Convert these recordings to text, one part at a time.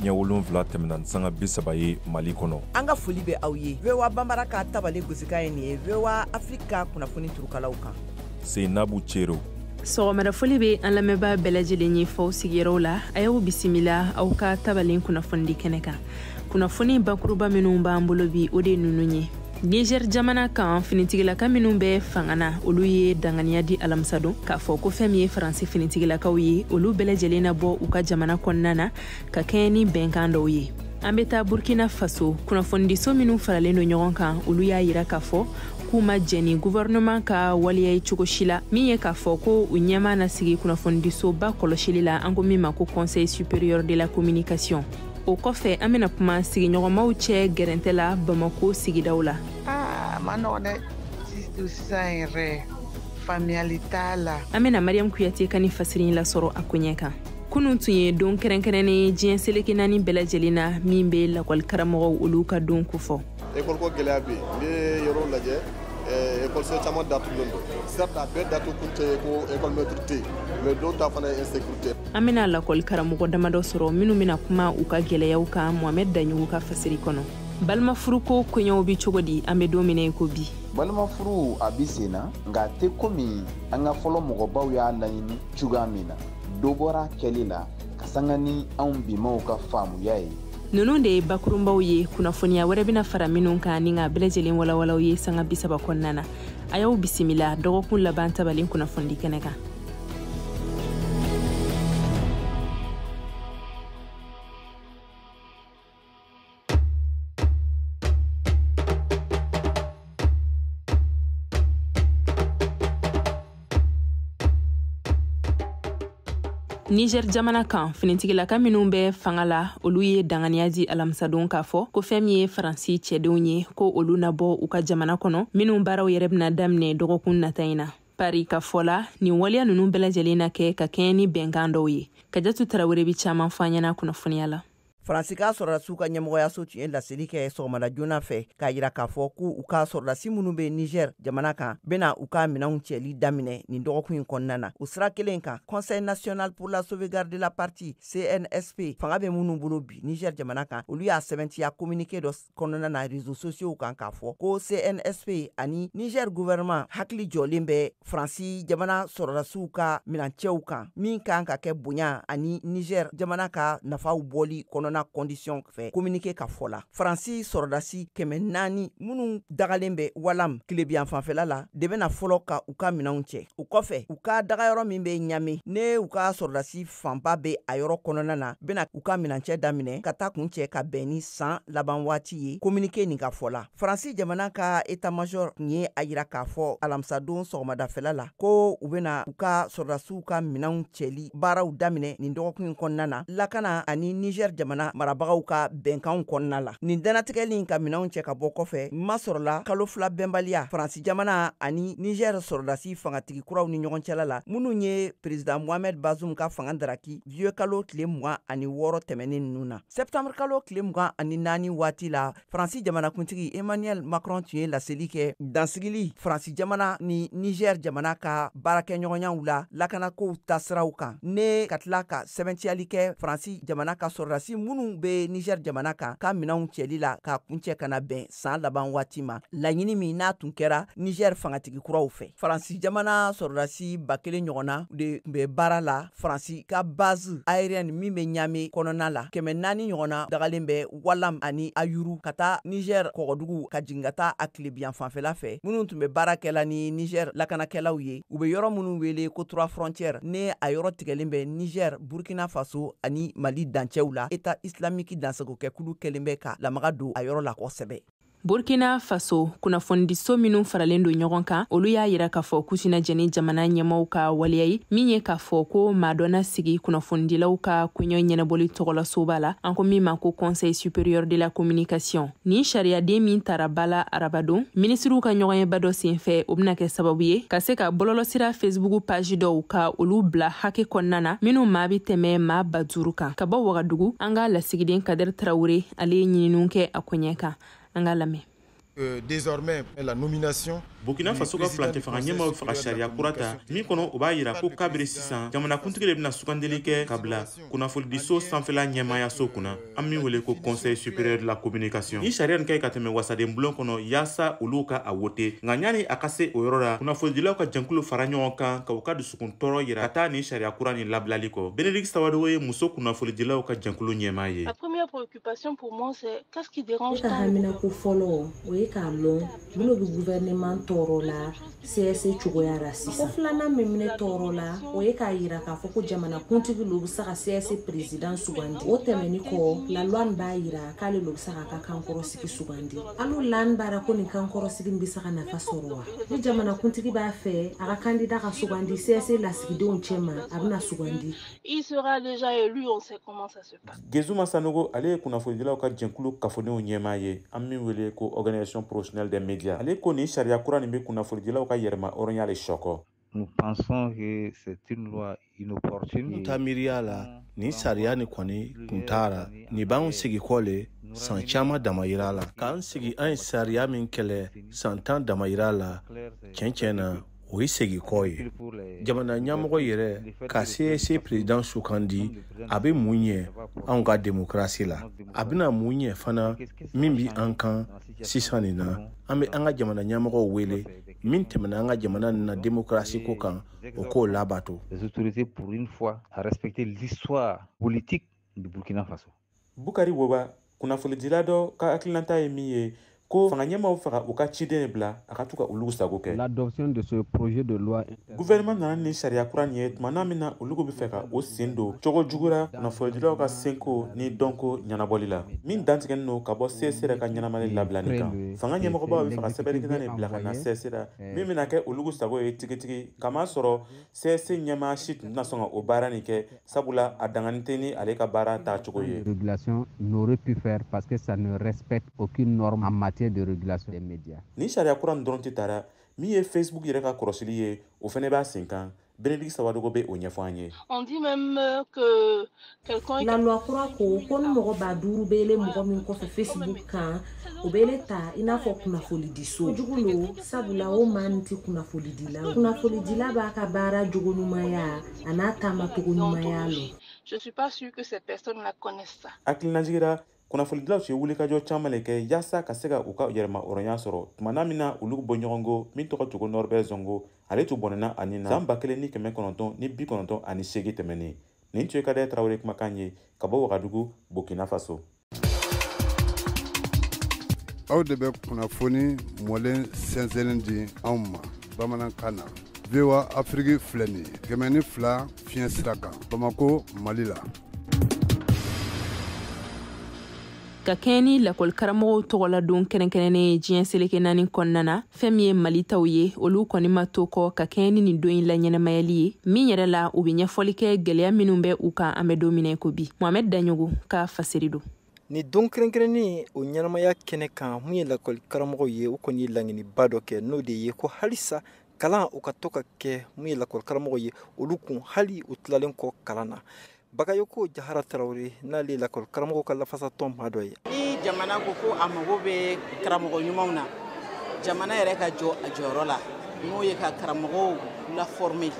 ɲɛ 7 tɛmɛna ni sanga 30 ye Mali kɔnɔ. An ka foli bɛ aw ye. VOA Bambara ka tabale gosika ye nin ye VOA Afrika kunnafoni turukalaw kan. Seinabu Cero. Sɔgɔmada foli bɛ an lamɛnbaa bɛɛ lajɛlen ye faw sigiyɔrɔw la. A y'aw bisimila aw ka tabalen kunnafoni di kɛnɛ kan. Kunnafoni bakuruba minnu b'an bolo bi o de nunu ye. Niger jamana kan finitigilaka minnu bɛ fanga na olu ye danganiya di alamisa don k'a fɔ ko fɛn min ye Faransi finitigilakaw ye olu bɛɛ lajɛlen na bɔ u ka jamana kɔnɔna na ka kɛɲɛ ni bɛnkan dɔw ye. An bɛ taa Burkina Faso kunnafonidiso minnu faralen don ɲɔgɔn kan olu y'a yira k'a fɔ k'u ma jɛni gouvernement ka waliya ye cogo si la min ye k'a fɔ ko u ɲɛma na sigi kunnafonidisoba kɔlɔsili la an ko min ma ko Conseil supérieur de la communication. O kɔfɛ an bɛna kuma sigiɲɔgɔnmaw cɛ gɛrɛntɛ la Bamako sigidaw la. Ma nɔgɔn dɛ sisan yɛrɛ faamuyali t'a la. An bɛna Mariam Kuyate ka ni fasiri lasɔrɔ a koɲɛ kan. Kunun tun ye don kɛrɛnkɛrɛnnen diɲɛ seleke naani bɛɛ lajɛlen na min bɛ lakɔli karamɔgɔw olu ka don kofɔ. École ko gɛlɛya bɛ yen n'i ye yɔrɔ lajɛ école caman datugulen don certes a bɛɛ datugu kun tɛ ko école maître tɛ yen mais dɔw ta fana ye insécurité. An bɛna lakɔli karamɔgɔ damadɔ sɔrɔ minnu bɛna kuma u ka gɛlɛyaw kan Mohamed Daɲugu ka fasiri kɔnɔ. Balimafuru ko kɔɲɔw bi cogo di an bɛ don min na ko bi. Balimafuru a bi sen na nka tɛ komi an ka fɔlɔ mɔgɔbaw y'a laɲini cogoya min na dɔ bɔra kɛli la ka sanga ni anw bimaw ka faamuya ye. Ninnu de ye bakurunbaw ye kunnafoniya wɛrɛ bɛna fara minnu kan ni ka bɛɛ lajɛlen walawalaw ye sanga 30 kɔnɔna na. A y'aw bisimila dɔgɔkun laban tabalen kunnafoni kɛnɛ kan. Niger jamana kan finitigilaka minnu bɛ fanga la olu ye danganiya di alamisadon k'a fɔ ko fɛn min ye Faransi cɛdenw ye ko olu nabɔ u ka jamana kɔnɔ minnu baaraw yɛrɛ bɛna daminɛ dɔgɔkun nata in na. Paris ka fɔ la nin waliya ninnu bɛɛ lajɛlen na kɛ ka kɛɲɛ ni bɛnkan dɔw ye. Kajatu Tarawele bi caman fɔ an ɲɛna kunnafoniya la. Faransi ka sɔrɔdasiw ka ɲɛmɔgɔyaso tun ye laseli kɛ sɔgɔmada joona fɛ k'a yira k'a fɔ k'u ka sɔrɔdasi minnu bɛ Niger jamana kan bɛna u ka minɛnw cɛli daminɛ nin dɔgɔkun in kɔnɔna na. O sira kelen kan Conseil national pour la sauvegarde de la partie CNSP fanga bɛ minnu bolo bi Niger jamana kan olu y'a sɛbɛntiya communiqué dɔ kɔnɔna na réseaux sociaux kan k'a fɔ ko CNSP ani Niger gouvernement hakili jɔlen bɛ Faransi jamana sɔrɔdasiw ka minɛncɛw kan min kan ka kɛ bonya ani Niger jamana ka nafaw bɔli kɔnɔna condition fɛ communiqué ka fɔ la. Faransi sɔrɔdasi 400 minnu dagalen bɛ Walam Kilebiyan fanfɛla la de bɛna fɔlɔ ka u ka minɛnw cɛ. O kɔfɛ u ka dagayɔrɔ min bɛ Ɲame ne u ka sɔrɔdasi fanba bɛ a yɔrɔ kɔnɔna na bɛna u ka minɛncɛ daminɛ ka taa kun cɛ ka bɛn ni san laban waati ye communiqué nin ka fɔ la. Faransi jamana ka état-major tun ye a yira k'a fɔ alamisadon sɔgɔmadafɛla la ko u bɛna u ka sɔrɔdasiw ka minɛnw cɛli baaraw daminɛ nin dɔgɔkun in kɔnɔna na lakana ani Niger jamana marabagaw ka bɛnkanw kɔnɔna la. Nin danatigɛli in ka minɛnw cɛ ka bɔ kɔfɛ ma sɔrɔla kalo 2 bɛnbaliya Faransi jamana ani Niger sɔrɔdasi fangatigi kuraw ni ɲɔgɔn cɛla la minnu ye président Mohamed Bazoum ka fanga daraki vieux kalo tile 26 tɛmɛnen ninnu na. Septembre kalo tile 24 waati la Faransi jamanakuntigi Emmanuel Macron tun ye laseli kɛ dansigili Faransi jamana ni Niger jamana ka baarakɛɲɔgɔnyaw la lakanakow tasiraw kan ne ka tila ka sɛbɛntiyali kɛ Faransi jamana ka sɔrɔdasi minnu bɛ Niger jamana kan ka minɛnw cɛli la ka kuncɛ kana bɛn san laban waati ma laɲini min n'a tun kɛra Niger fangatigi kuraw fɛ. Faransi jamana sɔrɔdasi 1000 ɲɔgɔnna de tun bɛ baara la Faransi ka base aérienne min bɛ Ɲame kɔnɔna la 400 ɲɔgɔnna dagalen bɛ Walam ani Ayuru ka taa Niger kɔgɔdugu ka jigin ka taa a Kilebiyan fanfɛla fɛ minnu tun bɛ baara kɛla ni Niger lakanakɛlaw ye u bɛ yɔrɔ minnu wele ko 3 frontières ne a yɔrɔ tigɛlen bɛ Niger Burkina Faso ani Mali dancɛw la État islamique dansagokɛkulu kɛlen bɛ ka lamaga don a yɔrɔ la kosɛbɛ. Burkina Faso kunnafonidiso minnu faralen don ɲɔgɔn kan olu y'a yira k'a fɔ k'u tɛna jɛni jamana ɲɛmaaw ka waleya ye min ye k'a fɔ ko maa dɔ na sigi kunnafonidilaw ka kɔɲɔ ɲɛnabɔli tɔgɔlasoba la an ko min ma ko Conseil supérieur de la communication. Nin sariyaden min tara ba la arabadon minisiriw ka ɲɔgɔnyeba dɔ senfɛ o bɛna kɛ sababu ye ka se ka bɔlɔlɔsira Facebook page dɔw ka olu bila hakɛ kɔnɔna na minnu maa bi tɛmɛ maa 50 kan ka bɔ Wagadugu an ka lasigiden Kader Traoré ale ye ɲininiw kɛ a koɲɛ kan. Désormais, la nomination Burkina Faso ka filante fanga ɲɛmaaw faga sariya kura ta min kɔnɔ o b'a yira ko kabiri sisan jamanakuntigi de bɛna sugandili kɛ ka bila kunnafonidiso sanfɛla ɲɛmaayaso kunna an min wele ko Conseil supérieur de la communication. Ni sariya nin kɛ ka tɛmɛ wasaden bulon kɔnɔ yaasa olu ka a wote nka ɲani a ka se o yɔrɔ la kunnafonidilaw ka jɛnkulu fara ɲɔgɔn kan ka u ka dusukun tɔɔrɔ yira ka taa ni sariya kura ni labilali kɔ. Bénédicte Sawadogo ye muso kunnafonidilaw ka jɛnkulu ɲɛmaa ye. La première préoccupation pour moi c'est qu'est-ce qui dérange tant hamina ko fɔlɔ o ye k'a lɔn minnu bɛ gouvernement tɔɔrɔ la CSE cogoyara sisan. Ko filanan min minɛ tɔɔrɔ la o ye k'a yira k'a fɔ ko jamanakuntigi lo bɛ se ka CSE président sugandi. O tɛmɛni kɔ la loi b'a yira k'ale lo bɛ se k'a ka kankɔrɔsigi sugandi. Alo lan baara ko nin kankɔrɔsigi bɛ se ka nafa sɔrɔ wa? Ni jamanakuntigi b'a fɛ a ka candidat ka sugandi CSE lasigidenw cɛma a bɛna sugandi. Il sera déjà élu, on sait comment ça se passe. Gezuma Sanogo ale ye kunnafonidilaw ka jɛnkulu kafonew ɲɛmaa ye an min wele ko organisation professionnelle des médias. Ale ko ni sariya kura nin bɛ kunnafonidilaw ka yɛrɛma hɔrɔnya le sɔkɔ. Nous pensons que c'est une loi inopportune. Tamiriya la ni sariya ni kɔni kun tara ni b'anw sigi kɔ le san caman damayira la k'an sigi an ye sariya min kɛlɛ san 10 damayira la tiɲɛ na o ye segi kɔ ye jamana ɲɛmɔgɔ yɛrɛ ka CSE président sugandi a bɛ mun ɲɛ anw ka démocratie la a bɛna mun ɲɛ fana min bi an kan sisan nin na an bɛ an ka jamana ɲɛmɔgɔw wele min tɛmɛna an ka jamana nin na démocratie ko kan o k'o labato. Les autorités pour une fois à respecter l'histoire politique du Burkina Faso. Bukari Woba kunnafonidila dɔ ka hakilinata ye min ye ko fanga ɲɛmaaw faga u ka ciden bila a ka to ka olu sago kɛ. L'adoption de ce projet de loi. Gouvernement nana ni sariya kura nin ye tuma n'a min na olu bɛ fɛ ka o sen don cogo jugura kunnafonidilaw ka senko ni dɔnko ɲɛnabɔli la min dantigɛlen don ka bɔ CSE yɛrɛ ka ɲɛnamali labilani kan. Fanga ɲɛmɔgɔbaw bɛ fɛ ka sɛbɛnnikɛla nin bila ka na CSE la min bɛna kɛ olu sago ye tigitigi kamasɔrɔ CSE ɲɛmaa si tun tɛna sɔn ka o baara nin kɛ sabula a dangani tɛ ni ale ka baara tacogo ye. Régulation n'aurait pu faire parce que ça ne respecte aucune norme en matière de régulation des médias. Ni sariya kura nin dɔrɔn tɛ tara min ye Facebook yɛrɛ ka kɔlɔsili ye o fana b'a sen kan. Bénédicte Sawadogo bɛ o ɲɛfɔ an ye. On dit même que quelqu'un. La loi kura ko ni mɔgɔ ba duuru bɛ yɛlɛ mɔgɔ min kɔfɛ Facebook kan o bɛ yɛlɛ ta i n'a fɔ kunnafonidiso. Jugu lo sabula o maa nin tɛ kunnafonidila. Kunnafonidila b'a ka baara jogo ɲumanya a n'a taamacogo ɲumanya lo. Je suis pas sûre que ces personnes la connaissent ça. Hakilina jigira kunnafonidilaw ye wulikajɔ caman le kɛ yaasa ka se ka u ka yɛrɛma hɔrɔnya sɔrɔ tuma n'a min na olu bɔ ɲɔgɔn ko min tɔgɔ tugu Norbert Zongo ale tun bɔnɛna ani na san 1998 tɛmɛnen nin tun ye Kadɛrɛ Tarawele kumakan ye ka bɔ Wagadugu Burkina Faso. Aw de bɛ kunnafoni mɔlen sɛnsɛnlen di anw ma bamanankan na. VOA Afrique filɛ nin ye 102 fiɲɛ sira kan Bamako Mali la. Ka kɛɲɛ ni lakɔlikaramɔgɔw tɔgɔladon kɛrɛnkɛrɛnnen diɲɛ seleke 4 kɔnɔna na fɛn min ye Mali taw ye olu kɔni ma to kɔ ka kɛɲɛ ni nin don in la ɲɛnamayali ye min yɛrɛ la u bɛ ɲɛfɔli kɛ gɛlɛya minnu bɛ u kan an bɛ don minɛ ko bi. Mohamed Daɲogo ka fasiri don. Ni don kɛrɛnkɛrɛnnen o ɲɛnamaya kɛnɛ kan mun ye lakɔlikaramɔgɔw ye u kɔni ye laɲiniba dɔ kɛ n'o de ye ko halisa kalan u ka to ka kɛ mun ye lakɔlikaramɔgɔw ye olu kun hali u tilalen kɔ kalan na. Bagayoko Jahara Tarawele n'ale lakɔlikaramɔgɔw ka lafasatɔn maa dɔ ye. Ni jamana ko ko a mago bɛ karamɔgɔ ɲumanw na jamana yɛrɛ ka jɔ a jɔyɔrɔ la n'o ye ka karamɔgɔw la former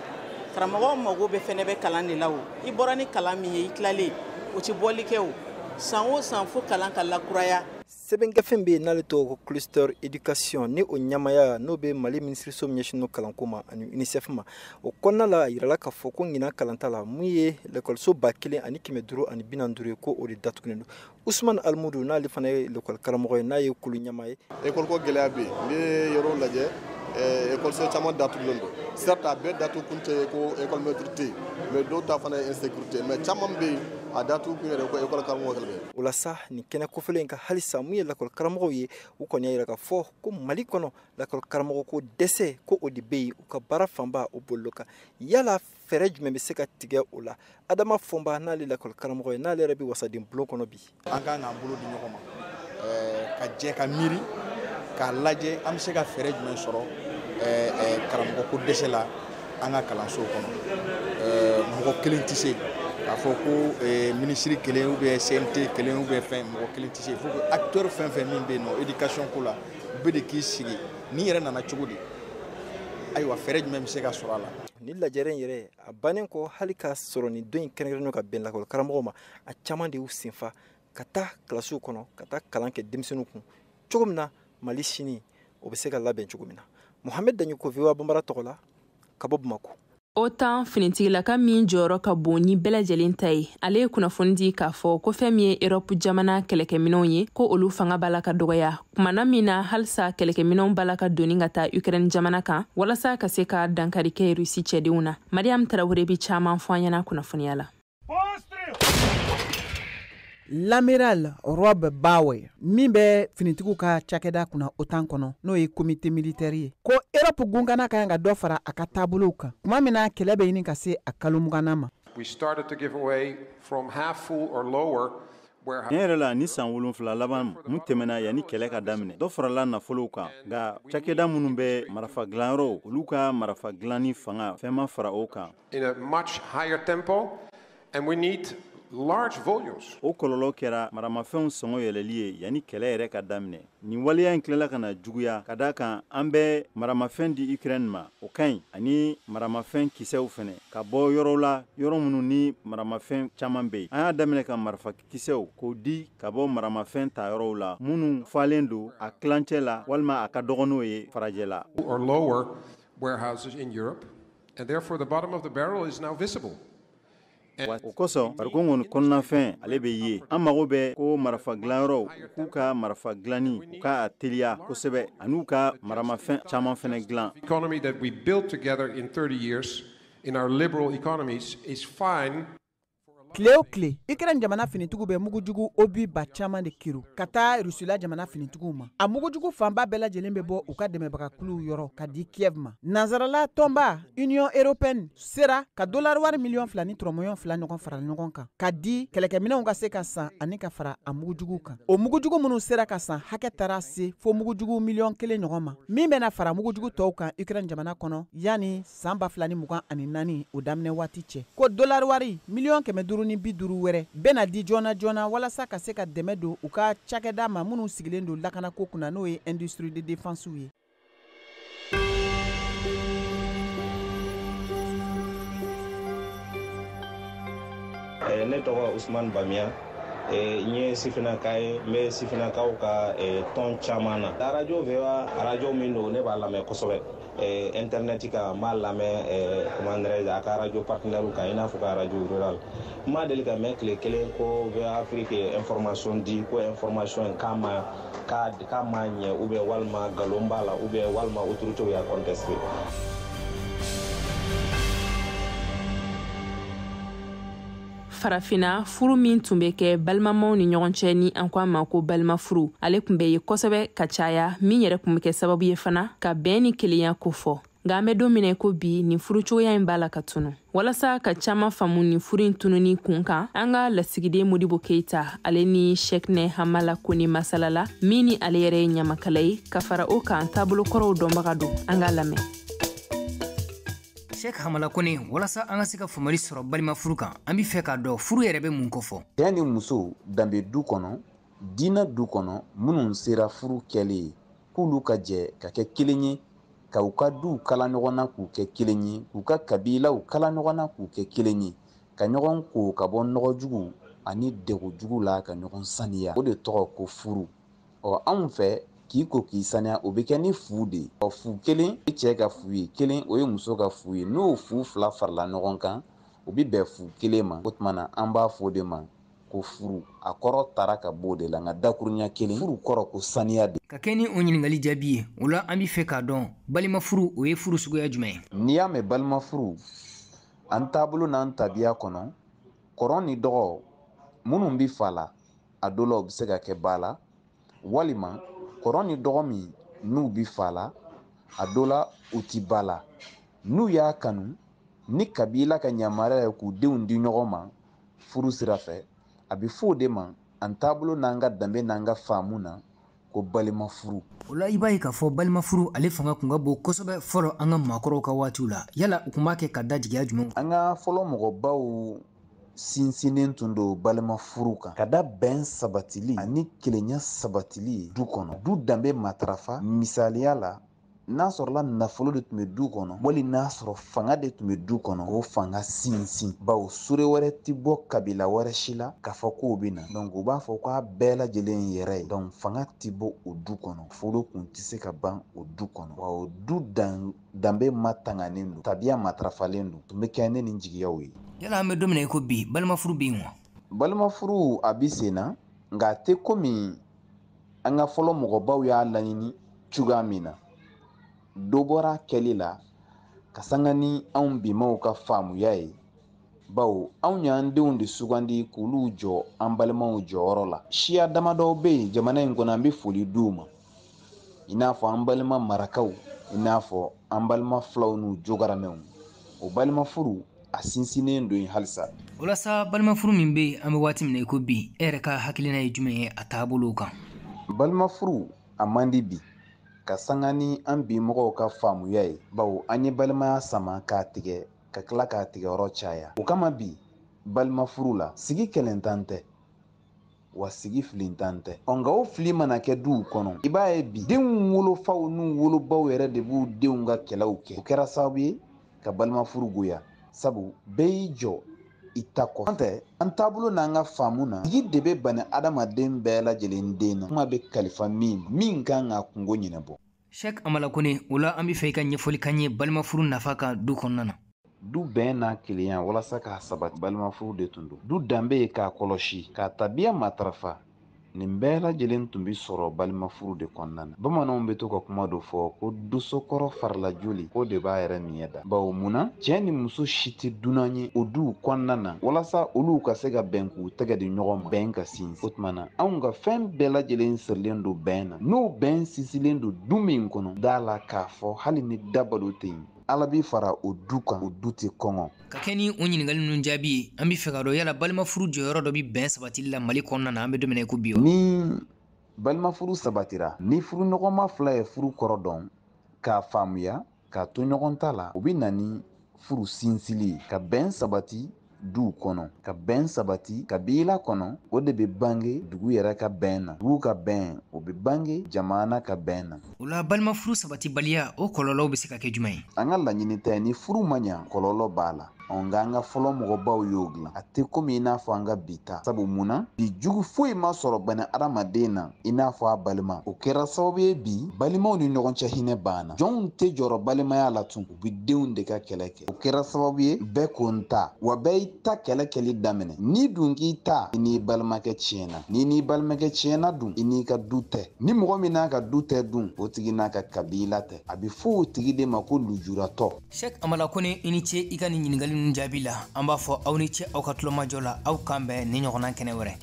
karamɔgɔw mago bɛ fɛnɛ bɛ kalan de la o i bɔra ni kalan min ye i tilalen o ti bɔli kɛ o san o san fo kalan ka lakuraya. Sɛbɛnkɛfɛn bɛ yen n'ale tɔgɔ ko cluster éducation ni o ɲamaya n'o bɛ Mali ministériso min ɲɛsinnen kalanko ma ani UNICEF ma o kɔnɔna la a yirala k'a fɔ ko ɲinan kalanta la mun ye l'école 1545 ye ko o de datugulen don. Ousmane Almoudou n'ale fana ye l'école karamɔgɔ ye n'a ye kulu ɲama ye. École ko gɛlɛya bɛ yen n'i ye yɔrɔ lajɛ école caman datugulen don certes a bɛɛ datugu kun tɛ ko école maître tɛ yen mais dɔw ta fana ye insécurité mais caman bɛ yen a datugu kun yɛrɛ ko école karamɔgɔ kɛlɛ. O la sa nin kɛnɛ kɔfɛlen in ka halisa mun ye lakɔli karamɔgɔw ye u kɔni y'a yira k'a fɔ ko Mali kɔnɔ lakɔli karamɔgɔ ko dɛsɛ ko o de bɛ yen u ka baara fanba o bolo kan yala fɛɛrɛ jumɛn bɛ se ka tigɛ o la Adama Fɔnba n'ale lakɔli karamɔgɔ ye n'ale yɛrɛ bɛ wasaden bulon kɔnɔ bi. An kan k'an bolo di ɲɔgɔn ma ka jɛ ka miiri k'a lajɛ an bɛ se ka fɛɛrɛ jumɛn sɔrɔ karamɔgɔ ko dɛsɛ la an ka kalansow kɔnɔ mɔgɔ kelen tɛ se k'a fɔ ko ministre kelen ou bien CNT kelen ou bien fɛn mɔgɔ kelen tɛ se il faut que acteur fɛn fɛn min bɛ yen nɔ éducation ko la u bɛ de k'i sigi ni yɛrɛ nana cogo di ayiwa fɛɛrɛ jumɛn bɛ se ka sɔrɔ a la. Ni lajɛrɛ in yɛrɛ a bannen kɔ hali k'a sɔrɔ nin don in kɛrɛnkɛrɛnnen ka bɛn lakɔli karamɔgɔw ma a caman de y'u senfa ka taa kilasiw kɔnɔ ka taa kalan kɛ denmisɛnninw kun cogo min na Mali sini o bɛ se ka labɛn cogo min na. Mohamed Daɲuko VOA Bambara tɔgɔ la ka bɔ Bamako. O tan finitigilaka min jɔyɔrɔ ka bon ni bɛɛ lajɛlen ta ye ale ye kunnafoni di k'a fɔ ko fɛn min ye Europe jamana kɛlɛkɛminɛnw ye ko olu fanga b'a la ka dɔgɔya kumana min na halisa kɛlɛkɛminɛnw b'a la ka doni ka taa Ukraine jamana kan walasa ka se ka dankari kɛ Rusi cɛdenw na. Mariam Tarawele bi caman fɔ an ɲɛna kunnafoniya la. L'amiral Rob Bawe min bɛ finitigiw ka cakɛda kunna OTAN kɔnɔ n'o ye comité militaire ye ko Europe gungana ka nga dɔ fara a ka taabolow kan kuma min na kɛlɛ bɛ ɲini ka se a kalo 20 ma. We started to give away from half full or lower. Tiɲɛ yɛrɛ la ni san 7 laban mun tɛmɛna yanni kɛlɛ ka daminɛ dɔ farala nafolow kan nka cakɛda minnu bɛ marafa dilanyɔrɔ olu ka marafa dilanni fanga fɛn ma fara o kan. In a much higher tempo and we need large volumes. O kɔlɔlɔ kɛra maramafɛnw sɔngɔ yɛlɛli ye yanni kɛlɛ yɛrɛ ka daminɛ. Nin waleya in tilala ka na juguya ka da kan an bɛ maramafɛn di Ukraine ma o kaɲi ani maramafɛn kisɛw fɛnɛ ka bɔ yɔrɔ la yɔrɔ minnu ni maramafɛn caman bɛ yen. An y'a daminɛ ka marifa kisɛw k'o di ka bɔ maramafɛn ta yɔrɔw la minnu falen don a kilancɛ la walima a ka dɔgɔ n'o ye farajɛ la. Or lower warehouses in Europe and therefore the bottom of the barrel is now visible. O kosɔn farikolo kɔnɔnafɛn ale bɛ ye an mago bɛ ko marifa dilanyɔrɔw k'u ka marifa dilanni u ka teliya kosɛbɛ ani u ka maramafɛn caman fɛnɛ dilan. Economy that we built together in 30 years in our liberal economies is fine. Tile o tile Ukraine jamana finitigiw bɛ mugujugu obi ba caman de kiru ka taa Rusila jamana finitigiw ma a mugujugu fanba bɛɛ lajɛlen bɛ bɔ u ka dɛmɛbagakuluw yɔrɔ ka di Kiev ma. Nanzarala tɔnba Union Européenne sera ka $2 miliyɔn 2 ni 3 miliyɔn 2 ɲɔgɔn fara ɲɔgɔn kan ka di kɛlɛkɛminɛnw ka se ka san ani ka fara a mugujugu kan. O mugujugu minnu sera ka san hakɛ taara se fo mugujugu miliyɔn 1 ɲɔgɔn ma min bɛna fara mugujugu tɔw kan Ukraine jamana kɔnɔ yanni san 2024 o daminɛ waati cɛ ko $1 miliyɔn 500 ni 50 wɛrɛ bɛna di joona joona walasa ka se ka dɛmɛ don u ka cakɛda ma minnu sigilen don lakanako kunna n'o ye industrie de défense ye. Ne tɔgɔ Usman Bamiya n ye sifinaka ye n bɛ sifinakaw ka tɔn caman na. Radio VOA radio min don ne b'a lamɛn kosɛbɛ. Internet kan n b'a lamɛn comment dirais-je a ka radio partenaire kan i n'a fɔ ka radio rural. N ma deli ka mɛn tile kelen ko VOA Afrique information di ko information k'a ma ɲɛ ou bien walima nkalon b'a la ou bien walima autorité y'a contesté. Farafina furu min tun bɛ kɛ balimamaw ni ɲɔgɔn cɛ ni an ko a ma ko balima furu ale tun bɛ ye kosɛbɛ ka caya min yɛrɛ tun bɛ kɛ sababu ye fana ka bɛn ni kelenya ko fɔ nka an bɛ don minɛ ko bi nin furucogoya in b'a la ka tunu walasa ka caman faamu nin furu in tununi kun kan an ka lasigiden Modibo Keita ale ni Shekne Hamala Kone masalala min ni ale yɛrɛ ye ɲamakala ye ka fara o kan taabolo kɔrɔw dɔnbaga don an ka lamɛn. Sheikh Hamala Kone walasa an ka se ka faamuyali sɔrɔ balima furu kan an bɛ fɛ k'a dɔn furu yɛrɛ bɛ mun kofɔ. Cɛ ni muso danbe du kɔnɔ diinɛ du kɔnɔ minnu sera furu kɛlen k'olu ka jɛ ka kɛ kelen ye ka u ka duw kala ɲɔgɔn na k'u kɛ kelen ye k'u ka kabilaw kala ɲɔgɔn na k'u kɛ kelen ye ka ɲɔgɔn ko ka bɔ nɔgɔ jugu ani degun jugu la ka ɲɔgɔn saniya o de tɔgɔ ko furu. Anw fɛ k'i ko k'i saniya o bɛ kɛ ni fu de ye. Fu kelen o cɛ ka fu ye kelen o ye muso ka fu ye n'o fu fila farala ɲɔgɔn kan o bɛ bɛn fu kelen ma o tuma na an b'a fɔ o de ma ko furu a kɔrɔ taara ka bɔ o de la nka dakurunya kelen furu kɔrɔ ko saniya de. Ka kɛ ni o ɲininkali jaabi ye o la an bɛ fɛ k'a dɔn balima furu o ye furu suguya jumɛn ye. N'i y'a mɛn balima furu an taabolo n'an tabiya kɔnɔ kɔrɔ ni dɔgɔ minnu bɛ fa la a dɔw la u bɛ se ka kɛ ba la walima kɔrɔ ni dɔgɔ min n'u bɛ fa la a dɔw la u ti ba la n'u y'a kanu ni kabila ka yamaruya ye k'u denw di ɲɔgɔn ma furu sira fɛ a bɛ fɔ o de ma an taabolo n'an ka danbe n'an ka faamu na ko balima furu. O la i b'a ye k'a fɔ balima furu ale fanga tun ka bon kosɛbɛ fɔlɔ an ka maakɔrɔw ka waatiw la yala u tun b'a kɛ ka da jigiya jumɛn. An ka fɔlɔ mɔgɔbaw sinsinnen tun don balima furu kan ka da bɛn sabatili ani kelenya sabatili du kɔnɔ du danbe matarafa misaliya la n'a sɔrɔla nafolo de tun bɛ du kɔnɔ wali n'a sɔrɔ fanga de tun bɛ du kɔnɔ o fanga sinsin bawo sure wɛrɛ ti bɔ kabila wɛrɛ si la k'a fɔ k'o bɛ na donc u b'a fɔ k'a bɛɛ lajɛlen yɛrɛ ye donc fanga ti bɔ o du kɔnɔ folo kun tɛ se ka ban o du kɔnɔ wa o du danbe ma tanganen don tabiya matarafalen don tun bɛ kɛ ne ni jigiyaw ye. Yala an bɛ don min na i ko bi balimafuru bɛ yen wa? Balimafuru a bi sen na nka a tɛ komi an ka fɔlɔ mɔgɔbaw y'a laɲini cogoya min na. Dɔ bɔra kɛli la ka sanga ni anw bimaw ka faamuya ye bawo anw y'an denw de sugandi k'olu jɔ an balimaw jɔyɔrɔ la. Siya damadɔw bɛ yen jamana in kɔnɔ an bɛ foli d'u ma i n'a fɔ an balima marakaw i n'a fɔ an balima filaw n'u jogaramɛw o balimafuru a sinsinnen don halisa. Walasa balimafuru min bɛ yen an bɛ waati min na i ko bi e yɛrɛ ka hakilina ye jumɛn ye a taabolo kan? Balimafuru a man di bi ka sanga ni an bi mɔgɔw ka faamuya ye bawo an ye balimaya sama k'a tigɛ ka tila k'a tigɛ yɔrɔ caya. O kama bi balimafuru la sigi kɛlɛntan tɛ wa sigi filintan tɛ. Nka o fili mana kɛ duw kɔnɔ i b'a ye bi denw wolofaw n'u wolobaw yɛrɛ de b'u denw ka kɛlɛw kɛ. O kɛra sababu ye ka balimafuru goya sabu bɛɛ y'i jɔ i ta kɔ. An tɛ an taabolo n'an ka faamu na sigi de bɛ bani adamaden bɛɛ lajɛlen den na kuma bɛ kalifa min kan ka kungo ɲɛnabɔ. Sheikh Amala Kone o la an bɛ fɛ i ka ɲɛfɔli k'an ye balimafuru nafa kan du kɔnɔna na. Du bɛn n'a kelenya walasa k'a sabati balimafuru de tun don. Du danbe ye k'a kɔlɔsi k'a tabiya matarafa nin bɛɛ lajɛlen tun bi sɔrɔ balimafuru de kɔnɔna na. Bamananw bɛ to ka kuma dɔ fɔ ko dosokɔrɔ farila joli k'o de b'a yɛrɛ ɲɛ da. Bawo munna cɛ ni muso si tɛ dunan ye o duw kɔnɔna na walasa olu ka se ka bɛn k'u tɛgɛ di ɲɔgɔn ma bɛn ka sinsin. O tuma na anw ka fɛn bɛɛ lajɛlen sirilen don bɛn na n'o bɛn sinsilen don du min kɔnɔ da la k'a fɔ hali ni dabalo tɛ yen Ala b'i fara o du kan o du tɛ kɔngɔ. Ka kɛ ni o ɲininkali ninnu jaabi ye an bɛ fɛ ka dɔn yala balimafuru jɔyɔrɔ dɔ bɛ bɛn sabatili la Mali kɔnɔna na an bɛ don min na i ko bi. Ni balimafuru sabatira ni furuɲɔgɔnma fila ye furu kɔrɔ dɔn k'a faamuya k'a to ɲɔgɔn ta la o bɛ na ni furu sinsili ka bɛn sabati du kɔnɔ ka bɛn sabati kabila kɔnɔ o de bɛ bange dugu yɛrɛ ka bɛn na dugu ka bɛn o bɛ bange jamana ka bɛn na. O la balimafuru sabatibaliya o kɔlɔlɔw bɛ se ka kɛ jumɛn ye? An ka laɲini tɛ ni furu ma ɲa kɔlɔlɔ b'a la. Nka an ka fɔlɔ mɔgɔbaw y'o dilan a tɛ komi i n'a fɔ an ka bi ta sabu munna bi jugu foyi ma sɔrɔ bani adamaden na i n'a fɔ a balima o kɛra sababu ye bi balimaw ni ɲɔgɔn cɛ hinɛ banna jɔnw tɛ jɔrɔ balimaya la tun u bɛ denw de ka kɛlɛ kɛ o kɛra sababu ye bɛɛ ko n ta wa bɛɛ y'i ta kɛlɛ kɛli daminɛ n'i dun k'i ta i n'i balimakɛ tiɲɛna n'i balimakɛ tiɲɛna dun i n'i ka du tɛ ni mɔgɔ min n'a ka du tɛ dun o tigi n'a ka kabila tɛ a bɛ fɔ o tigi de ma ko lujuratɔ. Sheikh Amala Kone i ni ce i ka nin ɲininkali jaabi la an b'a fɔ aw ni ce aw ka tulomajɔ la aw kan bɛn ni ɲɔgɔnna kɛnɛ wɛrɛ.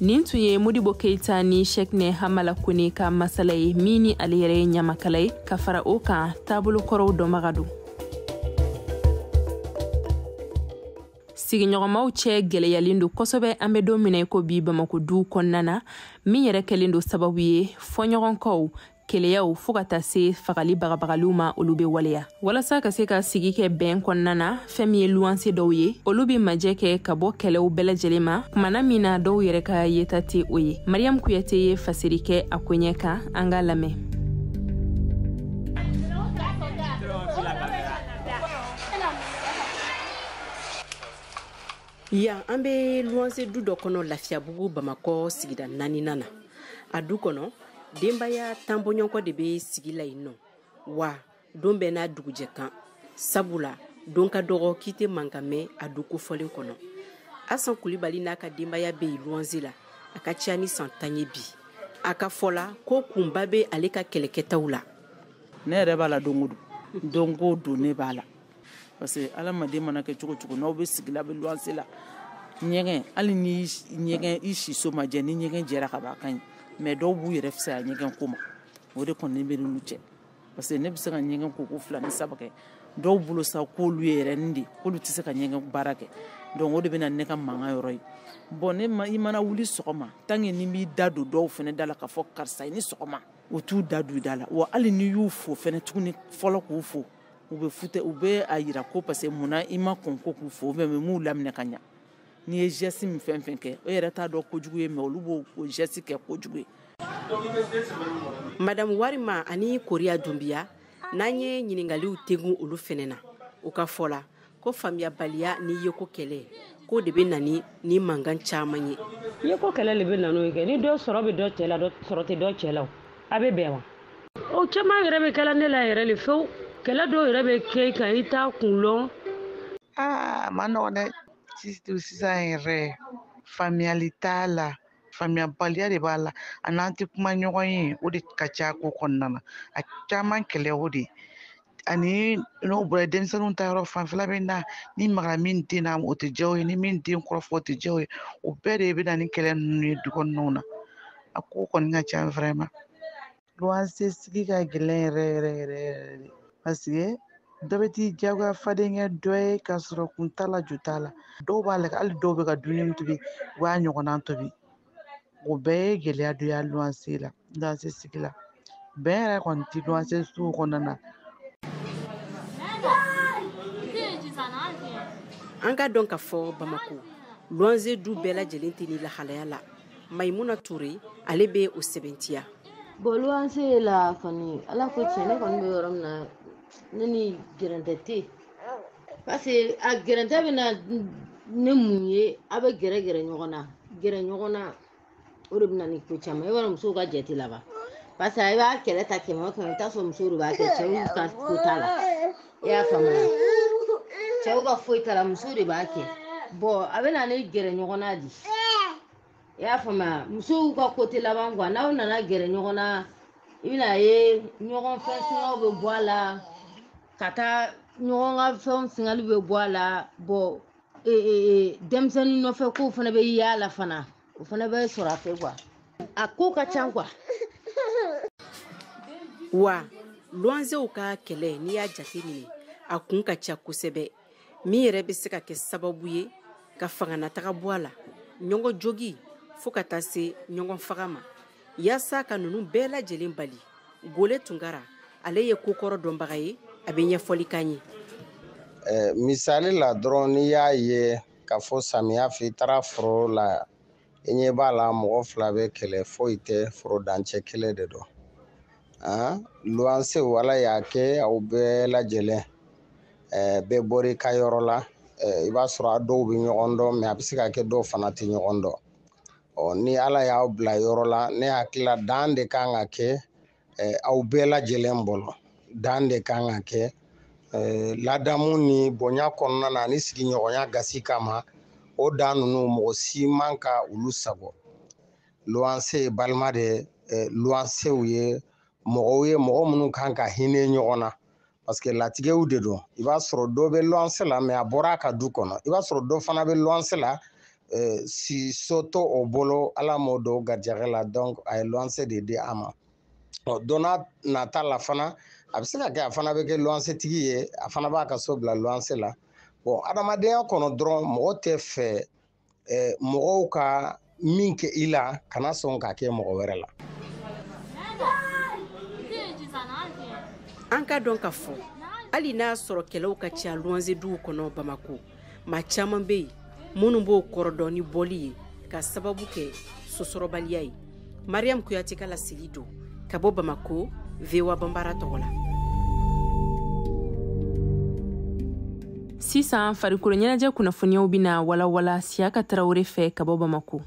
Nin tun ye Modibo Keita ni Sheikh ne Amala Kone ka masala ye min ni ale yɛrɛ ye ɲamakala ye ka fara o kan taabolo kɔrɔw dɔnbaga don. Sigiɲɔgɔnmaw cɛ gɛlɛyalen don kosɛbɛ an bɛ don min na i ko bi Bamako du kɔnɔna na min yɛrɛ kɛlen don sababu ye fɔɲɔgɔnkaw keleyaw fo ka taa se fagali bagabagaliw ma olu bɛ waleya walasa ka se ka sigi kɛ bɛn kɔnɔna na fɛn min ye luwanse dɔw ye olu bɛ majɛ kɛ ka bɔ kɛlɛw bɛɛ lajɛlen ma kumana min na dɔw yɛrɛ ka yeta tɛ o ye. Mariam Kuyate ye fasiri kɛ a ko ɲɛ kan an k'a lamɛn. Yan an bɛ luwanse du dɔ kɔnɔ Lafiyabugu Bamakɔ sigida 4nan na a du kɔnɔ denbaya tanbɔɲɔgɔn de bɛ sigi la yen nɔ wa don bɛɛ n'a dugujɛ kan sabula don ka dɔgɔ k'i tɛ mankan mɛn a du kofɔlen kɔnɔ. Asan Kulibali n'a ka denbaya bɛ yen luwanse la a ka ca ni san 10 ye bi a ka fɔ la ko kunba bɛ ale ka kɛlɛkɛtaw la. Ne yɛrɛ b'a la don o don ne b'a la parce que alamaden mana kɛ cogo cogo n'aw bɛ sigi la bɛ luwanse la ɲɛgɛn hali ni ɲɛgɛn i siso ma jɛ ni ɲɛgɛn jɛra ka ban ka ɲi mais dɔw b'u yɛrɛ fisaya ɲɛgɛn ko ma o de kɔni bɛ n'olu cɛ parce que ne bɛ se ka ɲɛgɛn ko 2 ni 3 kɛ dɔw bolo sa k'olu ye yɛrɛ nin de k'olu tɛ se ka ɲɛgɛn baara kɛ donc o de bɛ na ne ka mankan yɔrɔ ye bon ne ma i mana wuli sɔgɔma tant que ni b'i da don dɔw fɛnɛ da la ka fɔ karisa i ni sɔgɔma o t'u da don i da la wa hali ni y'u fo fɛnɛ tuguni fɔlɔ k'u fo u bɛ a yira ko parce que munna i ma kɔn ko k'u fo mais m'u laminɛ ka ɲa ni ye geste min fɛn fɛn kɛ o yɛrɛ t'a dɔn kojugu ye mais olu b'o geste kɛ kojugu ye. Madame Warima ani Korea Dumbiya n'an ye ɲiningaliw tegun olu fɛnɛ na u ka fɔ la ko faamuyabaliya ni ye ko kɛlɛ ko de bɛ na ni mankan caman ye. Ye ko kɛlɛ le bɛ na n'o ye kɛ ni dɔ sɔrɔ bɛ dɔ cɛ la dɔ sɔrɔ tɛ dɔ cɛ la a bɛ bɛn wa. O caman yɛrɛ bɛ kɛla ne la yɛrɛ le fewu kɛlɛ dɔw yɛrɛ bɛ kɛ kan i t'a kun lɔn. Ma nɔgɔn dɛ sisan yɛrɛ faamuyali t'a la faamuyabaliya de b'a la a n'an tɛ kuma ɲɔgɔn ye o de ka ca ko kɔnɔna na a caman kɛlɛ o de ani n'o bɔra denmisɛnninw ta yɔrɔ fanfɛla bɛ na ni magara min den na o tɛ diya o ye ni min den kɔrɔfɔ o tɛ diya o ye o bɛɛ de bɛ na ni kɛlɛ ninnu ye du kɔnɔnaw na a ko kɔni ka ca vraiment luwanse sigi ka gɛlɛn yɛrɛ de parce que dɔ bɛ t'i diyagoya fadenkɛ dɔ ye k'a sɔrɔ kun t'a la ju t'a la dɔw b'a la hali dɔw bɛ ka dumuni tobi u b'a ɲɔgɔnna tobi o bɛɛ ye gɛlɛya dɔ ye luwanse sigi la bɛn yɛrɛ kɔni tɛ luwanse sugu kɔnɔna na. An ka dɔn ka fɔ Bamako luwanse du bɛɛ lajɛlen tɛ ni lahalaya la. Maimuna Ture ale bɛ o sɛbɛntiya. Bon luwanse la kɔni ala ko tiɲɛ ne kɔni bɛ yɔrɔ min na ne ni gɛrɛntɛ tɛ yen parce que a gɛrɛntɛ bɛ na ne mun ye a bɛ gɛrɛ ɲɔgɔn na o de bɛ na ni ko caman i b'a dɔn musow ka jate laban parce que i b'a kɛlɛ ta kɛmɛ o kɛmɛ i bɛ taa sɔrɔ musow de b'a kɛ cɛw ka ko t'a la i y'a faamuya cɛw ka foyi t'a la musow de b'a kɛ bon a bɛ na ne gɛrɛ ɲɔgɔn na di i y'a faamuya musow ka kote laban quoi n'aw nana gɛrɛ ɲɔgɔn na i bɛna ye ɲɔgɔn fɛn singaw bɛ bɔ a la ka taa ɲɔgɔn ka fɛn singali bɛ bɔ a la bon denmisɛnnin nɔfɛ kow fana bɛ yaala fana o fana bɛ sɔrɔ a fɛ quoi a ko ka ca quoi. Wa luwansew ka kɛlɛ n'i y'a jate minɛ a kun ka ca kosɛbɛ min yɛrɛ bɛ se ka kɛ sababu ye ka fanganataga bɔ a la ɲɔgɔn jogi fo ka taa se ɲɔgɔn faga ma yaasa ka ninnu bɛɛ lajɛlen bali Gole Tunkara ale ye kokɔrɔ dɔnbaga ye a bɛ ɲɛfɔli k'an ye. Misali la dɔrɔn n'i y'a ye ka fɔ samiya fɛ i taara foro la i ɲɛ b'a la mɔgɔ fila bɛ kɛlɛ foyi tɛ foro dancɛ kelen de don luwansew ala y'a kɛ aw bɛɛ lajɛlen bɛɛ bɔr'i ka yɔrɔ la i b'a sɔrɔ a dɔw bɛ ɲɔgɔn dɔn mais a bɛ se ka kɛ dɔw fana tɛ ɲɔgɔn dɔn ni ala y'aw bila yɔrɔ la ne hakili dan de kan ka kɛ aw bɛɛ lajɛlen bolo dan de kan ka kɛ ladamu ni bonya kɔnɔna na ni sigiɲɔgɔnya gasi kama o dan ninnu mɔgɔ si man ka olu sago luwanse ye balima de luwansew ye mɔgɔw minnu kan ka hinɛ ɲɔgɔn na parce que latigɛw de don i b'a sɔrɔ dɔ bɛ luwanse la mais a bɔra a ka du kɔnɔ i b'a sɔrɔ dɔ fana bɛ luwanse la si so to o bolo ala m'o don garijɛgɛ la donc a ye luwanse de di a ma don n'a nata la fana a bɛ se ka kɛ a fana bɛ kɛ luwansetigi ye a fana b'a ka so bila luwanse la bon adamadenya kɔnɔ dɔrɔn mɔgɔ tɛ fɛ mɔgɔw ka min kɛ i la kana sɔn ka kɛ mɔgɔ wɛrɛ la. An ka dɔn ka fɔ hali n'a sɔrɔ kɛlɛw ka ca luwanse duw kɔnɔ Bamako maa caman bɛ yen minnu b'o kɔrɔ dɔn ni bɔli ye ka sababu kɛ sosɔrɔbaliya ye. Mariam Kuyate ka laseli don ka bɔ Bamako VOA Bambara tɔgɔ la. Sisan farikolo ɲɛnajɛ kunnafoniyaw bɛna walawala Siyaka Tarawele fɛ ka bɔ Bamako.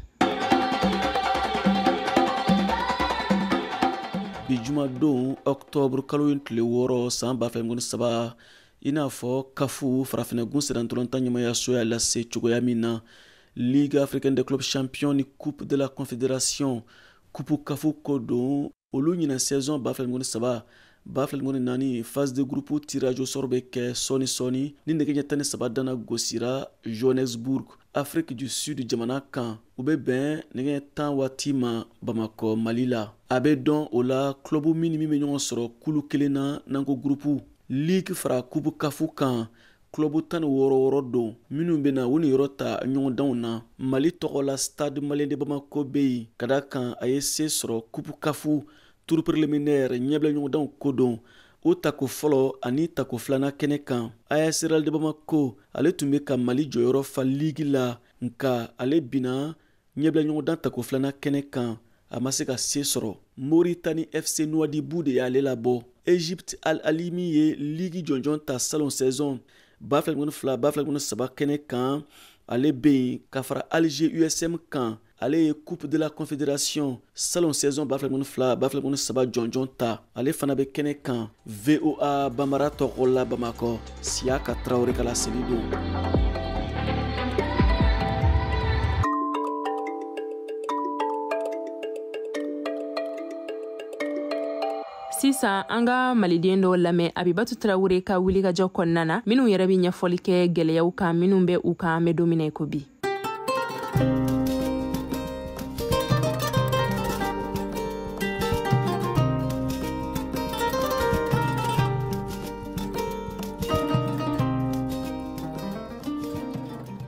Bi jumadon octobre kalo in tile 6 san 2023 i n'a fɔ kafu farafinɛgun sedantɔlɔntan ɲɛmayaso y'a lase cogoya min na Ligue africaine des clubs champions ni coupe de la confédération coupe kafu ko don olu ɲina saison 2023 2024 phase de groupe tirage au sort bɛ kɛ sɔni ni nɛgɛ ɲɛ 13 dana gosira Johannesburg Afrique du Sud jamana kan u bɛ bɛn nɛgɛ 10 waati ma Bamako Mali la a bɛ dɔn o la club min bɛ ɲɔgɔn sɔrɔ kulu kelen na n'an ko groupe Ligue fara coupe kafu kan club 16 don minnu bɛna u ni yɔrɔ ta ɲɔgɔn danw na Mali tɔgɔ la Stade Malien de Bamako bɛ yen ka da kan a ye se sɔrɔ coupe kafu tour préliminaire ɲɛbila ɲɔgɔndanw ko don o tako fɔlɔ ani tako filanan kɛnɛ kan AS Real de Bamako ale tun bɛ ka Mali jɔyɔrɔ fa ligue la nka ale bina ɲɛbila ɲɔgɔndan tako filanan kɛnɛ kan a ma se ka se sɔrɔ Mauritanie FC Nouadhibou de y'ale labɔ Egypte Al Alimi ye ligi jɔnjɔn ta salon saison ba fila fila ba fila saba kɛnɛ kan ale bɛ yen ka fara Alger USM kan ale ye coupe de la confédération salon saison ba fila saba jɔnjɔn ta ale fana bɛ kɛnɛ kan VOA Bambara tɔgɔ la Bamakɔ Siaka Traoré kala seli don. Sisan an ka maliden dɔw lamɛn Abibatu Traoré ka wulikajɔ kɔnɔna na minnu yɛrɛ bɛ ɲɛfɔli kɛ gɛlɛyaw kan minnu bɛ u kan an bɛ don min na i ko bi.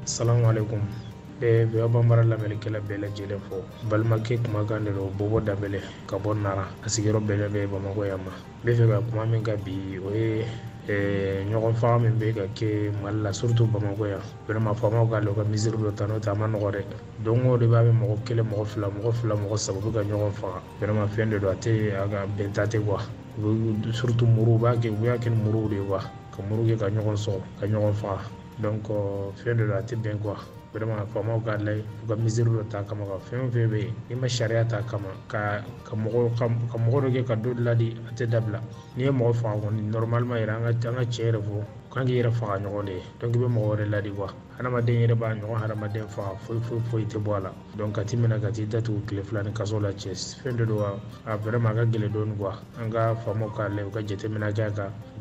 Assalamu alaikum. VOA Bambara lamɛnnikɛla bɛɛ lajɛlen fo balimakɛ kumakan de don Bobo Danbele ka bɔ Nara a sigiyɔrɔ bɛɛ bɛ Bamakɔ yan ma. N bɛ fɛ ka kuma min ka bi o ye ɲɔgɔn faga min bɛ ka kɛ Mali la surtout Bamakɔ yan. Vraiment faamaw k'ale u ka mesure dɔ ta n'o tɛ a ma nɔgɔ dɛ. Don o don b'a bɛ mɔgɔ kelen mɔgɔ fila mɔgɔ saba bɛ ka ɲɔgɔn faga. Vraiment fɛn de don a tɛ a ka bɛnta tɛ quoi. Surtout muru u b'a kɛ u y'a kɛ ni muruw de ye quoi. Ka muru kɛ ka ɲɔgɔn sɔgɔ ka ɲɔgɔn faga. Donc fɛn de don a tɛ bɛn quoi. Vraiment faamaw k'a lajɛ u ka mesure dɔ ta kama ka fɛn o fɛn bɛ yen n'i ma sariya ta kama ka mɔgɔ dɔ kɛ ka dɔ ladi a tɛ dabila. N'i ye mɔgɔ faga kɔni normalement yɛrɛ an ka tiɲɛ yɛrɛ fɔ kan k'i yɛrɛ faga ɲɔgɔn de ye. Donc i bɛ mɔgɔ wɛrɛ ladi quoi. Hadamaden yɛrɛ b'a ɲɔgɔn hadamaden faga foyi tɛ bɔ a la. Donc ka t'i minɛ ka t'i datugu tile fila ni kaso la cɛ fɛn de don a vraiment a ka gɛlɛn dɔɔni quoi. An ka faamaw k'a lajɛ u ka jateminɛ kɛ a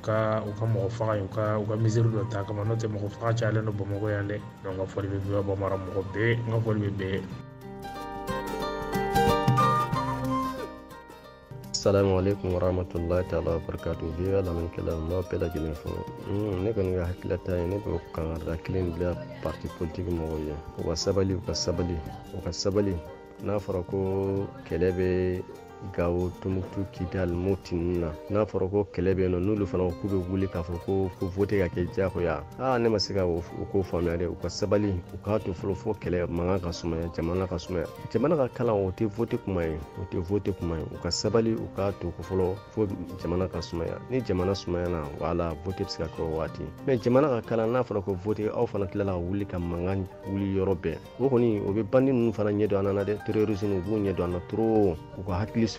kan u ka mɔgɔ faga u ka mesure dɔ ta kama n'o tɛ mɔgɔ faga cayalen don Bamakɔ yan dɛ. Donc a fɔli bɛ VOA Bambara mɔgɔ bɛɛ n ka fɔli bɛ bɛɛ. Assalamu alaikum warahmatullahi ta'ala wabarakatuh. VOA lamɛnnikɛla n b'aw bɛɛ lajɛlen fo. Ne kɔni ka hakilita ye ne bɛ kangarida kelen bila parti politique mɔgɔw ye. U ka sabali n'a fɔra ko kɛlɛ bɛ Gao, Tombouctou, Kidal, Mopti ninnu na n'a fɔra ko kɛlɛ bɛ yen nɔ n'olu fana k'u bɛ wuli k'a fɔ ko vote ka kɛ diyagoya ne ma se ka o ko faamuya dɛ. U ka sabali u k'a to fɔlɔ fo kɛlɛ mankan ka sumaya jamana ka sumaya jamana ka kalan o tɛ vote kuma ye u ka sabali u k'a to fɔlɔ fo jamana ka sumaya ni jamana sumayana wala vote bɛ se ka kɛ o waati mais jamana ka kalan n'a fɔra ko vote aw fana tilala ka wuli ka mankan wuli yɔrɔ bɛɛ o kɔni o bɛ bandi ninnu fana ɲɛdɔn an na dɛ terrorisme u b'u ɲɛdɔn an na trop u ka hakili sɔrɔ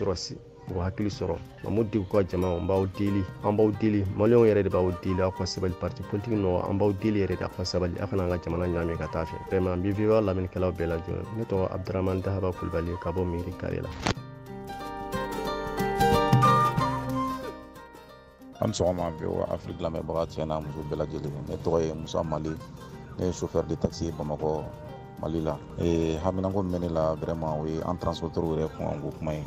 Mamudu ka jama an b'aw deli maliyɛnw yɛrɛ de b'aw deli aw ka sabali parti politique nɔ an b'aw deli yɛrɛ de aw ka sabali aw kana an ka jamana ɲaami ka taa fɛ vraiment an bɛ VOA lamɛnnikɛlaw bɛɛ lajɛlen ne tɔgɔ Abdurahmane Dahaba Kulibali ka bɔ mairie carré la. An sɔgɔma VOA Afrique lamɛnbaga cɛ n'a muso bɛɛ lajɛlen ne tɔgɔ ye Musa Mali ne ye chauffeur de taxi Bamakɔ Mali la haminako min bɛ ne la vraiment o ye an transporteur yɛrɛ ko kuma ye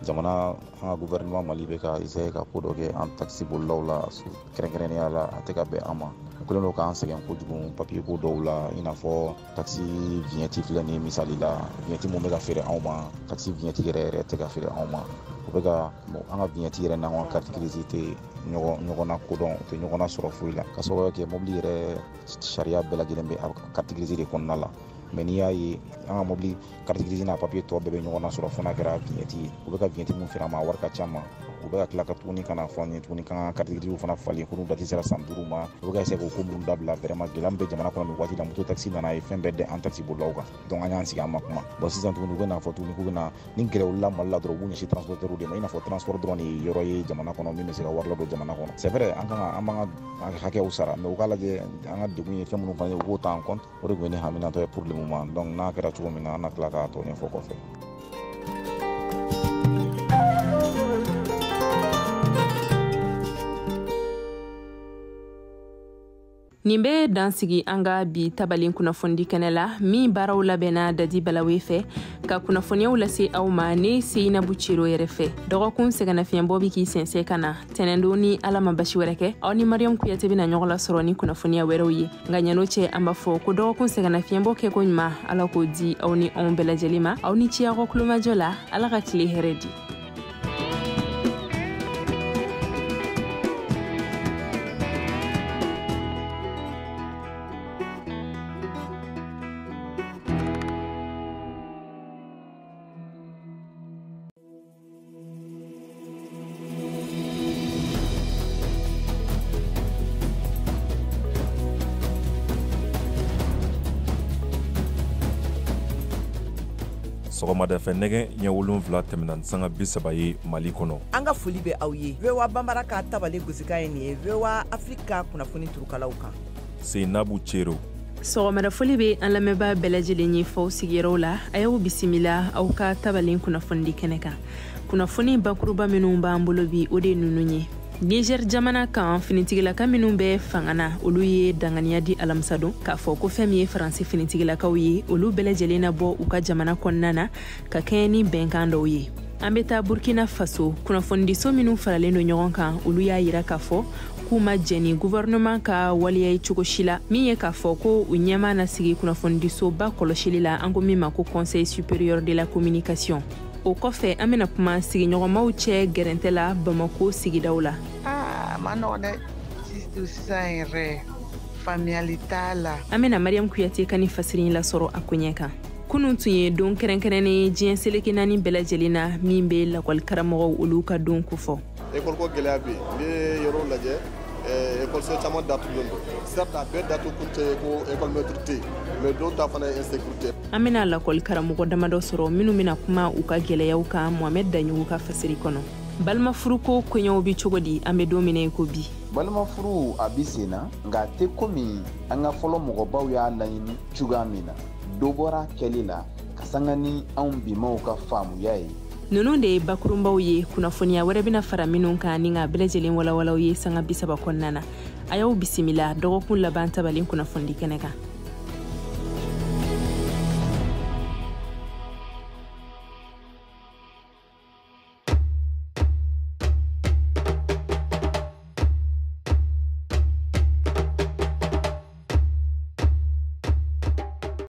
jamana an ka gouvernement Mali bɛ ka essayer ka ko dɔ kɛ an taxi bolilaw la kɛrɛnkɛrɛnnenya la a tɛ ka bɛn an ma o kɛlen don k'an sɛgɛn kojugu papier ko dɔw la i n'a fɔ taxi vignette filɛ nin misali la vignette mun bɛ ka feere anw ma taxi vignette yɛrɛ tɛ ka feere anw ma o bɛ ka an ka vignette yɛrɛ n'an ka carte grise tɛ ɲɔgɔn na kodɔn o tɛ ɲɔgɔn na sɔrɔ foyi la ka sababu kɛ mobili yɛrɛ sariya bɛɛ lajɛlen bɛ carte grise de kɔnɔna la mais n'i y'a ye an ka mobili carte grise n'a papier tɔ bɛɛ bɛ ɲɔgɔn na sɔrɔ fo n'a kɛra vignette ye u bɛ ka vignette mun feere an ma a wari ka ca ma u bɛ ka tila ka tuguni ka na fɔ an ye tuguni k'an ka carte grise fana falen ko n'u dati sera san 5 ma u bɛ ka essayer k'o ko minnu dabila vraiment gɛlɛya min bɛ jamana kɔnɔ nin waati la moto taxi nana ye fɛn bɛɛ dɛ an taxi bolilaw kan donc an y'an sigi an ma kuma bon sisan tuguni u bɛ n'a fɔ tuguni k'u bɛ na ni gɛrɛ wulila Mali la dɔrɔn u b'u ɲɛsin transporteur de ma i n'a fɔ transport dɔrɔn de ye yɔrɔ ye jamana kɔnɔ min bɛ se ka wari ladon jamana kɔnɔ c'est vrai an b'an ka hakɛw sara mais u k'a lajɛ an ka degun ye fɛn minnu fana ye u k'o ta en compte o de tun ye ne haminatɔ ye pour le moment donc n'a kɛra cogo min na an na tila k'a tɔ ɲɛfɔ kɔfɛ. Nin bɛ dansigi an ka bi tabalen kunnafoni kɛnɛ la min baaraw labɛnna Dadi Balawe fɛ ka kunnafoniyaw lase aw ma ne Seinabu Ciro yɛrɛ fɛ dɔgɔkun sɛgɛnnafiɲɛbɔ bi k'i sɛnsɛn ka na tɛnɛndon ni Ala ma basi wɛrɛ kɛ aw ni Mariam Kuyate bɛna ɲɔgɔn lasɔrɔ ni kunnafoniya wɛrɛw ye nka ɲano cɛ an b'a fɔ ko dɔgɔkun sɛgɛnnafiɲɛbɔ kɛko ɲuman Ala k'o di aw ni anw bɛɛ lajɛlen ma aw ni ciyakɔ kulomajɔ la Ala ka tile hɛrɛ di. sɔgɔmada fɛ nɛgɛ ɲɛ 7 tɛmɛna sanga 30 ye Mali kɔnɔ. An ka foli bɛ aw ye. VOA Bambara ka tabale gosika ye nin ye VOA Afrika kunnafoni turukalaw kan. Seinabu Cero. Sɔgɔmada foli bɛ an lamɛnbaa bɛɛ lajɛlen ye faw sigiyɔrɔw la. A y'aw bisimila aw ka tabalen kunnafoni kɛnɛ kan. Kunnafoni bakuruba minnu b'an bolo bi o de ninnu ye. Niger jamana kan finitigilaka minnu bɛ fangana olu ye danganiya di alamisa don k'a fɔ ko fɛn min ye Faransi finitigilakaw ye olu bɛɛ lajɛlen na bɔ u ka jamana kɔnɔna na ka kɛɲɛ ni bɛnkan dɔw ye. An bɛ taa Burkina Faso kunnafonidiso minnu faralen don ɲɔgɔn kan olu y'a yira k'a fɔ k'u ma jɛni gouvernement ka waliya ye cogo si la min ye k'a fɔ ko u ɲɛmaa na sigi kunnafonidisoba kɔlɔsili la an ko min ma ko Conseil supérieur de la communication. O kɔfɛ an bɛna kuma sigiɲɔgɔnmaw cɛ gɛrɛntɛ la Bamako sigidaw la. Ma nɔgɔn dɛ sisan yɛrɛ faamuyali t'a la. An bɛna Mariam Kuyate ka ni fasiri lasɔrɔ a koɲɛ kan. Kunun tun ye don kɛrɛnkɛrɛnnen diɲɛ seleke naani bɛɛ lajɛlen na min bɛ lakɔli karamɔgɔw olu ka don kofɔ. École ko gɛlɛya bɛ yen n'i ye yɔrɔ lajɛ école caman datugulen don certes a bɛɛ datugu kun tɛ ko école maître tɛ yen mais dɔw ta fana ye insécurité. An bɛna lakɔli karamɔgɔ damadɔ sɔrɔ minnu bɛna kuma u ka gɛlɛyaw kan Mohamed Daɲugu ka fasiri kɔnɔ. Balimafuruko kɔɲɔw bi cogo di an bɛ don min na ko bi. Balimafuru a bi sen na nka a tɛ komi an ka fɔlɔ mɔgɔbaw y'a laɲini cogoya min na dɔ bɔra kɛli la ka sanga ni anw bimaw ka faamuya ye. Ninnu de ye bakurunbaw ye kunnafoniya wɛrɛ bɛna fara minnu kan ni ka bɛɛ lajɛlen walawalaw ye sanga 30 kɔnɔna na. A y'aw bisimila dɔgɔkun laban tabalen kunnafoni kɛnɛ kan.